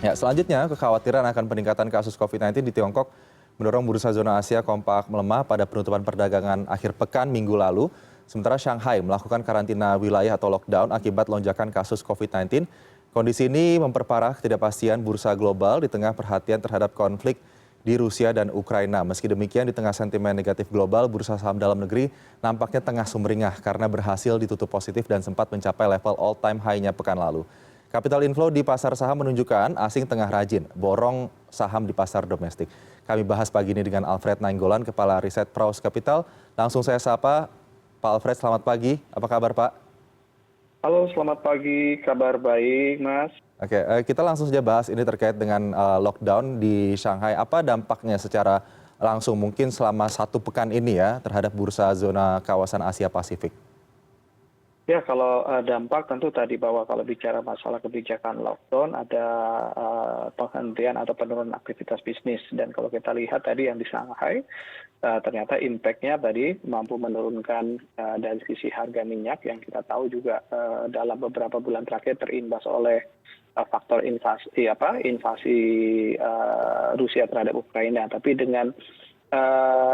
Ya, selanjutnya kekhawatiran akan peningkatan kasus COVID-19 di Tiongkok mendorong bursa zona Asia kompak melemah pada penutupan perdagangan akhir pekan minggu lalu. Sementara Shanghai melakukan karantina wilayah atau lockdown akibat lonjakan kasus COVID-19. Kondisi ini memperparah ketidakpastian bursa global di tengah perhatian terhadap konflik di Rusia dan Ukraina. Meski demikian, di tengah sentimen negatif global, bursa saham dalam negeri nampaknya tengah sumringah karena berhasil ditutup positif dan sempat mencapai level all-time high-nya pekan lalu. Capital inflow di pasar saham menunjukkan asing tengah rajin borong saham di pasar domestik. Kami bahas pagi ini dengan Alfred Nainggolan, Kepala Riset Praus Capital. Langsung saya sapa, Pak Alfred, selamat pagi. Apa kabar, Pak? Halo, selamat pagi. Kabar baik, Mas. Oke, kita langsung saja bahas ini terkait dengan lockdown di Shanghai. Apa dampaknya secara langsung mungkin selama satu pekan ini ya terhadap bursa zona kawasan Asia Pasifik? Ya, kalau dampak tentu tadi bahwa kalau bicara masalah kebijakan lockdown ada penghentian atau penurunan aktivitas bisnis. Dan kalau kita lihat tadi yang di Shanghai, ternyata impact-nya tadi mampu menurunkan dari sisi harga minyak yang kita tahu juga dalam beberapa bulan terakhir terimbas oleh faktor invasi Rusia terhadap Ukraina. Tapi dengan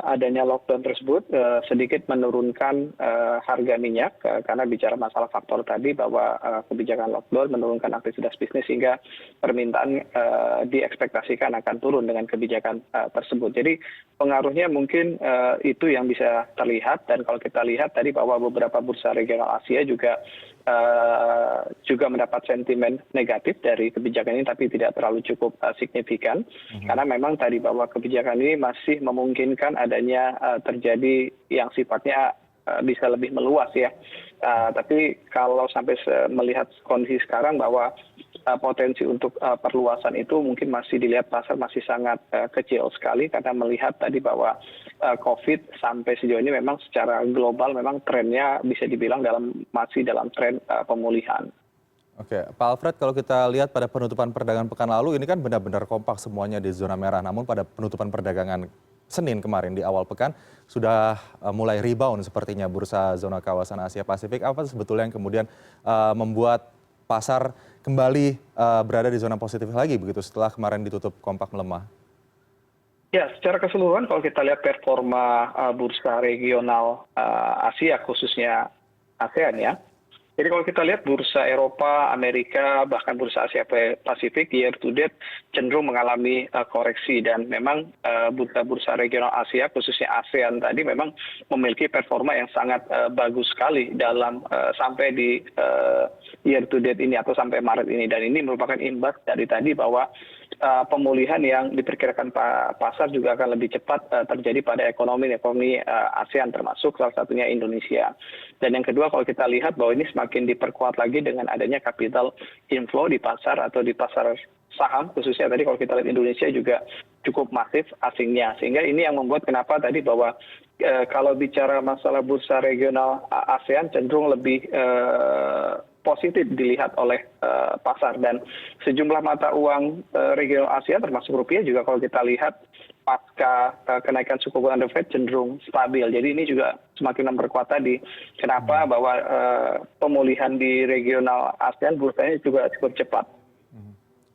adanya lockdown tersebut sedikit menurunkan harga minyak karena bicara masalah faktor tadi bahwa kebijakan lockdown menurunkan aktivitas bisnis sehingga permintaan diekspektasikan akan turun dengan kebijakan tersebut. Jadi pengaruhnya mungkin itu yang bisa terlihat, dan kalau kita lihat tadi bahwa beberapa bursa regional Asia juga mendapat sentimen negatif dari kebijakan ini, tapi tidak terlalu cukup signifikan karena memang tadi bahwa kebijakan ini masih memungkinkan adanya terjadi yang sifatnya bisa lebih meluas ya. Tapi kalau sampai melihat kondisi sekarang bahwa potensi untuk perluasan itu mungkin masih dilihat pasar masih sangat kecil sekali, karena melihat tadi bahwa COVID sampai sejauh ini memang secara global memang trennya bisa dibilang masih dalam tren pemulihan. Oke, Pak Alfred, kalau kita lihat pada penutupan perdagangan pekan lalu, ini kan benar-benar kompak semuanya di zona merah. Namun pada penutupan perdagangan Senin kemarin di awal pekan sudah mulai rebound sepertinya bursa zona kawasan Asia Pasifik. Apa sebetulnya yang kemudian membuat pasar kembali berada di zona positif lagi begitu setelah kemarin ditutup kompak melemah? Ya, secara keseluruhan kalau kita lihat performa bursa regional Asia khususnya ASEAN ya. Jadi kalau kita lihat bursa Eropa, Amerika, bahkan bursa Asia Pasifik year to date cenderung mengalami koreksi, dan memang bursa-bursa regional Asia khususnya ASEAN tadi memang memiliki performa yang sangat bagus sekali dalam sampai di year to date ini atau sampai Maret ini, dan ini merupakan imbas dari tadi bahwa pemulihan yang diperkirakan pasar juga akan lebih cepat terjadi pada ekonomi ASEAN, termasuk salah satunya Indonesia. Dan yang kedua, kalau kita lihat bahwa ini semakin diperkuat lagi dengan adanya capital inflow di pasar atau di pasar saham, khususnya tadi kalau kita lihat Indonesia juga cukup masif asingnya, sehingga ini yang membuat kenapa tadi bahwa kalau bicara masalah bursa regional ASEAN cenderung lebih positif dilihat oleh pasar, dan sejumlah mata uang regional Asia termasuk rupiah juga kalau kita lihat pasca kenaikan suku bunga The Fed cenderung stabil. Jadi ini juga semakin memperkuat tadi kenapa bahwa pemulihan di regional ASEAN bursanya juga cukup cepat.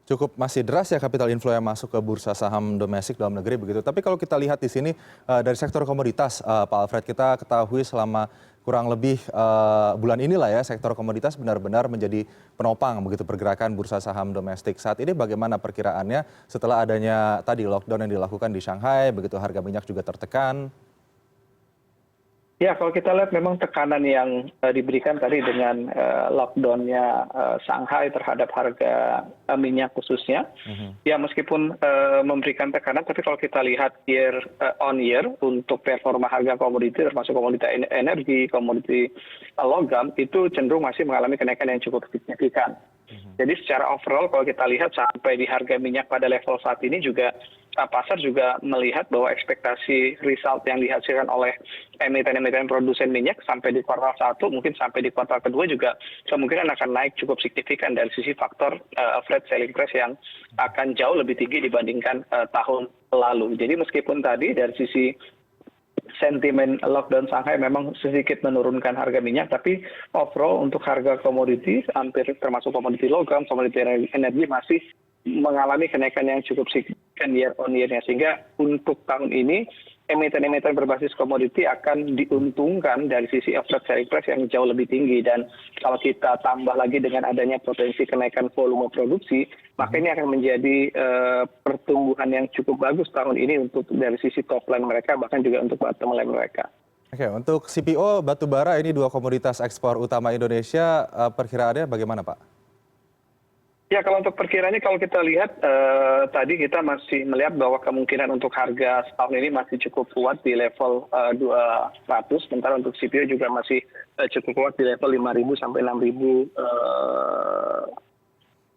Cukup masih deras ya capital inflow yang masuk ke bursa saham domestik dalam negeri begitu. Tapi kalau kita lihat di sini dari sektor komoditas, Pak Alfred, kita ketahui selama kurang lebih bulan inilah ya sektor komoditas benar-benar menjadi penopang begitu pergerakan bursa saham domestik. Saat ini bagaimana perkiraannya setelah adanya tadi lockdown yang dilakukan di Shanghai, begitu harga minyak juga tertekan? Ya, kalau kita lihat memang tekanan yang diberikan tadi dengan lockdown-nya Shanghai terhadap harga minyak khususnya, ya meskipun memberikan tekanan, tapi kalau kita lihat year on year untuk performa harga komoditi termasuk komoditi energi, komoditi logam itu cenderung masih mengalami kenaikan yang cukup signifikan. Jadi secara overall kalau kita lihat sampai di harga minyak pada level saat ini juga pasar juga melihat bahwa ekspektasi result yang dihasilkan oleh emiten-emiten produsen minyak sampai di kuartal 1 mungkin sampai di kuartal kedua juga kemungkinan akan naik cukup signifikan dari sisi faktor average selling price yang akan jauh lebih tinggi dibandingkan tahun lalu. Jadi meskipun tadi dari sisi sentimen lockdown Shanghai memang sedikit menurunkan harga minyak, tapi overall untuk harga komoditi hampir termasuk komoditi logam, komoditi energi masih mengalami kenaikan yang cukup signifikan year on year-nya. Sehingga untuk tahun ini emiten-emiten berbasis komoditi akan diuntungkan dari sisi average selling price yang jauh lebih tinggi. Dan kalau kita tambah lagi dengan adanya potensi kenaikan volume produksi, maka ini akan menjadi pertumbuhan yang cukup bagus tahun ini untuk dari sisi top line mereka, bahkan juga untuk bottom line mereka. Oke, untuk CPO batubara ini dua komoditas ekspor utama Indonesia, perkiraannya bagaimana Pak? Ya, kalau untuk perkiraannya kalau kita lihat tadi kita masih melihat bahwa kemungkinan untuk harga tahun ini masih cukup kuat di level 200, sementara untuk CPO juga masih cukup kuat di level 5.000 sampai 6.000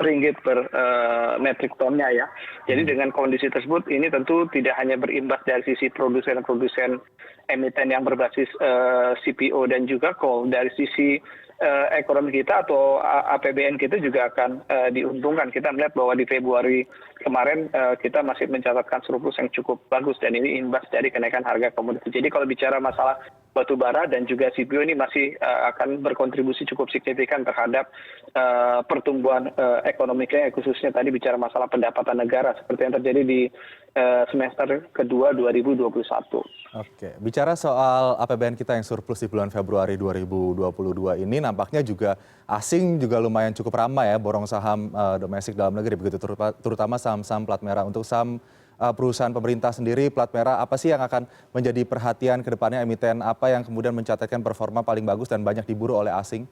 ringgit per metrik tonnya ya. Jadi dengan kondisi tersebut ini tentu tidak hanya berimbas dari sisi produsen-produsen emiten yang berbasis CPO dan juga coal, dari sisi ekonomi kita atau APBN kita juga akan diuntungkan. Kita melihat bahwa di Februari kemarin kita masih mencatatkan surplus yang cukup bagus dan ini imbas dari kenaikan harga komoditi. Jadi kalau bicara masalah batu bara dan juga CPO ini masih akan berkontribusi cukup signifikan terhadap pertumbuhan ekonomi kita, khususnya tadi bicara masalah pendapatan negara seperti yang terjadi di semester kedua 2021. Oke, bicara soal APBN kita yang surplus di bulan Februari 2022 ini, nampaknya juga asing juga lumayan cukup ramai ya, borong saham domestik dalam negeri, begitu terutama saham-saham plat merah. Untuk saham perusahaan pemerintah sendiri, plat merah, apa sih yang akan menjadi perhatian ke depannya, emiten apa yang kemudian mencatatkan performa paling bagus dan banyak diburu oleh asing?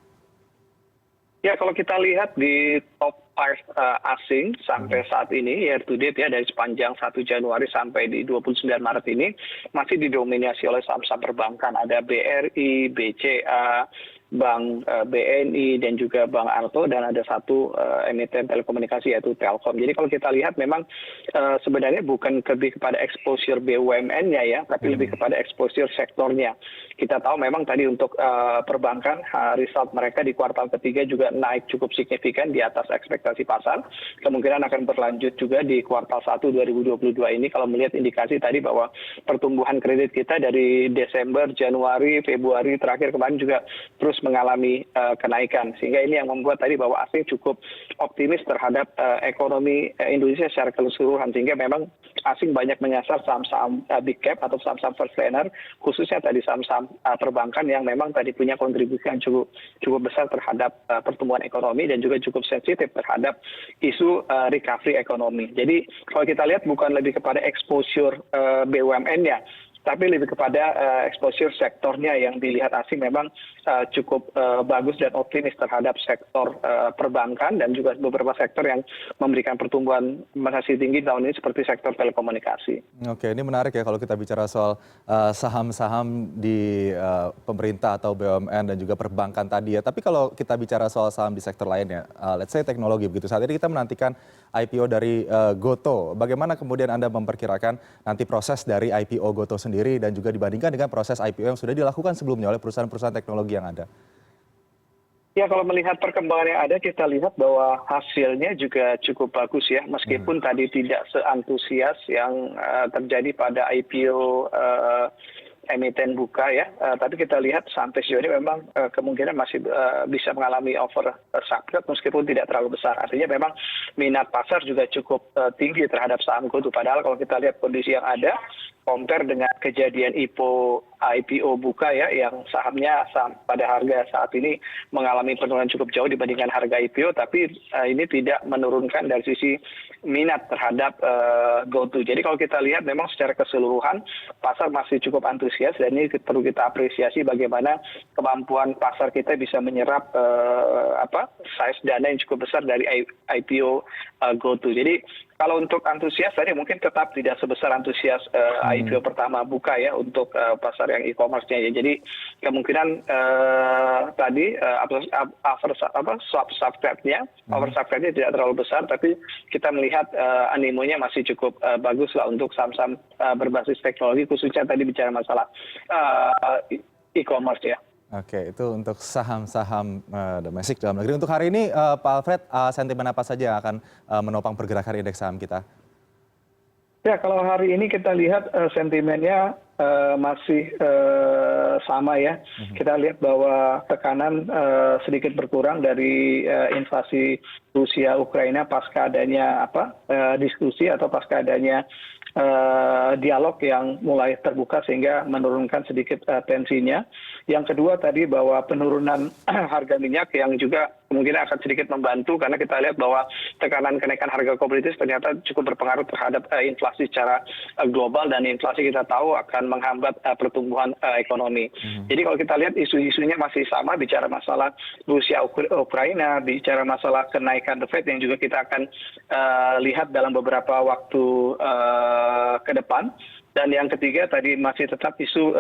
Ya, kalau kita lihat di top 5 asing sampai saat ini year to date ya, dari sepanjang 1 Januari sampai di 29 Maret ini masih didominasi oleh saham-saham perbankan. Ada BRI, BCA, Bank BNI dan juga Bank Arto, dan ada satu emiten telekomunikasi yaitu Telkom. Jadi kalau kita lihat memang sebenarnya bukan lebih kepada exposure BUMN-nya ya, tapi lebih kepada exposure sektornya. Kita tahu memang tadi untuk perbankan result mereka di kuartal ketiga juga naik cukup signifikan di atas ekspektasi pasar. Kemungkinan akan berlanjut juga di kuartal 1 2022 ini kalau melihat indikasi tadi bahwa pertumbuhan kredit kita dari Desember, Januari, Februari terakhir kemarin juga terus mengalami kenaikan, sehingga ini yang membuat tadi bahwa asing cukup optimis terhadap ekonomi Indonesia secara keseluruhan, sehingga memang asing banyak menyasar saham-saham big cap atau saham-saham first liner, khususnya tadi saham-saham perbankan yang memang tadi punya kontribusi yang cukup besar terhadap pertumbuhan ekonomi dan juga cukup sensitif terhadap isu recovery ekonomi. Jadi kalau kita lihat bukan lebih kepada exposure BUMN-nya, tapi lebih kepada exposure sektornya yang dilihat asing memang cukup bagus dan optimis terhadap sektor perbankan dan juga beberapa sektor yang memberikan pertumbuhan masih tinggi tahun ini seperti sektor telekomunikasi. Oke, ini menarik ya kalau kita bicara soal saham-saham di pemerintah atau BUMN dan juga perbankan tadi ya. Tapi kalau kita bicara soal saham di sektor lainnya, let's say teknologi begitu. Saat ini kita menantikan IPO dari Goto. Bagaimana kemudian Anda memperkirakan nanti proses dari IPO Goto sendiri dan juga dibandingkan dengan proses IPO yang sudah dilakukan sebelumnya oleh perusahaan-perusahaan teknologi yang ada? Ya, kalau melihat perkembangan yang ada, kita lihat bahwa hasilnya juga cukup bagus ya, meskipun tadi tidak seantusias yang terjadi pada IPO emiten buka ya, tapi kita lihat sampai sejauh ini memang kemungkinan masih bisa mengalami oversubscribe meskipun tidak terlalu besar. Artinya memang minat pasar juga cukup tinggi terhadap saham Goto. Padahal kalau kita lihat kondisi yang ada, compare dengan kejadian IPO buka ya, yang sahamnya pada harga saat ini mengalami penurunan cukup jauh dibandingkan harga IPO, tapi ini tidak menurunkan dari sisi minat terhadap Goto. Jadi kalau kita lihat memang secara keseluruhan pasar masih cukup antusias, dan ini perlu kita apresiasi bagaimana kemampuan pasar kita bisa menyerap size dana yang cukup besar dari IPO Goto. Jadi kalau untuk antusias tadi mungkin tetap tidak sebesar antusias IPO pertama buka ya untuk pasar yang e-commerce-nya ya. Jadi kemungkinan tadi oversubscribe-nya tidak terlalu besar, tapi kita melihat animonya masih cukup bagus lah untuk saham-saham berbasis teknologi, khususnya tadi bicara masalah e-commerce ya. Oke, itu untuk saham-saham domestik dalam negeri. Untuk hari ini, Pak Alfred, sentimen apa saja yang akan menopang pergerakan indeks saham kita? Ya, kalau hari ini kita lihat sentimennya masih sama ya. Kita lihat bahwa tekanan sedikit berkurang dari invasi Rusia Ukraina pasca adanya diskusi atau pasca adanya dialog yang mulai terbuka sehingga menurunkan sedikit tensinya. Yang kedua tadi bahwa penurunan harga minyak yang juga kemungkinan akan sedikit membantu karena kita lihat bahwa tekanan kenaikan harga komoditas ternyata cukup berpengaruh terhadap inflasi secara global, dan inflasi kita tahu akan menghambat pertumbuhan ekonomi. Jadi kalau kita lihat isu-isunya masih sama, bicara masalah Rusia Ukraina, bicara masalah kenaikan The Fed yang juga kita akan lihat dalam beberapa waktu ke depan. Dan yang ketiga tadi masih tetap isu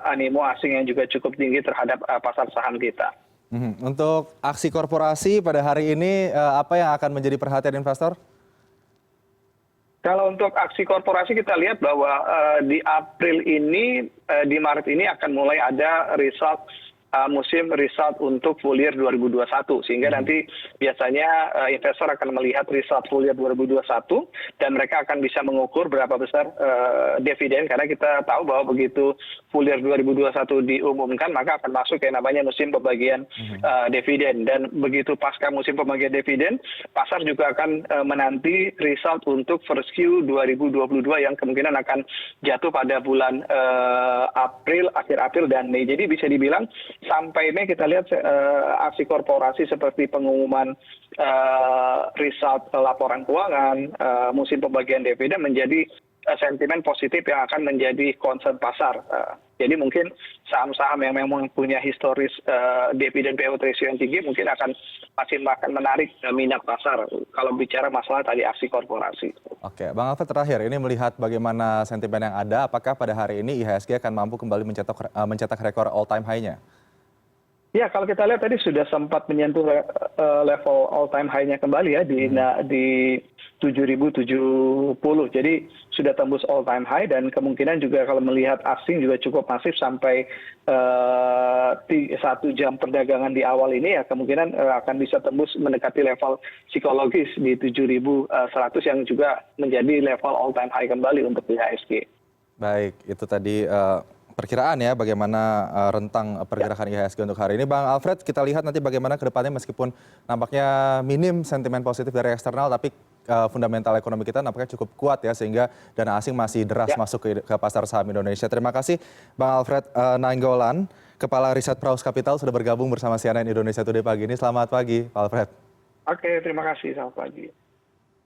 animo asing yang juga cukup tinggi terhadap pasar saham kita. Untuk aksi korporasi pada hari ini, apa yang akan menjadi perhatian investor? Kalau untuk aksi korporasi kita lihat bahwa di April ini, di Maret ini akan mulai ada musim result untuk full year 2021, sehingga nanti biasanya investor akan melihat result full year 2021 dan mereka akan bisa mengukur berapa besar dividen, karena kita tahu bahwa begitu full year 2021 diumumkan maka akan masuk yang namanya musim pembagian dividen, dan begitu pasca musim pembagian dividen pasar juga akan menanti result untuk first Q 2022 yang kemungkinan akan jatuh pada bulan April, akhir April dan Mei. Jadi bisa dibilang sampai Mei kita lihat aksi korporasi seperti pengumuman result laporan keuangan, musim pembagian dividen menjadi sentimen positif yang akan menjadi concern pasar. Jadi mungkin saham-saham yang memang punya historis dividen payout ratio yang tinggi mungkin masih akan menarik minat pasar kalau bicara masalah tadi aksi korporasi. Oke, Bang Alfred, terakhir ini melihat bagaimana sentimen yang ada, apakah pada hari ini IHSG akan mampu kembali mencetak rekor all time high-nya? Ya, kalau kita lihat tadi sudah sempat menyentuh level all time high-nya kembali ya di 7.070. Jadi sudah tembus all time high, dan kemungkinan juga kalau melihat asing juga cukup masif sampai 1 jam perdagangan di awal ini ya kemungkinan akan bisa tembus mendekati level psikologis di 7.100 yang juga menjadi level all time high kembali untuk IHSG. Baik, itu tadi perkiraan ya bagaimana rentang pergerakan IHSG untuk hari ini. Bang Alfred, kita lihat nanti bagaimana ke depannya meskipun nampaknya minim sentimen positif dari eksternal, tapi fundamental ekonomi kita nampaknya cukup kuat ya, sehingga dana asing masih deras masuk ke pasar saham Indonesia. Terima kasih Bang Alfred Nainggolan, Kepala Riset Praus Capital, sudah bergabung bersama CNN Indonesia Today pagi ini. Selamat pagi Pak Alfred. Oke, terima kasih. Selamat pagi.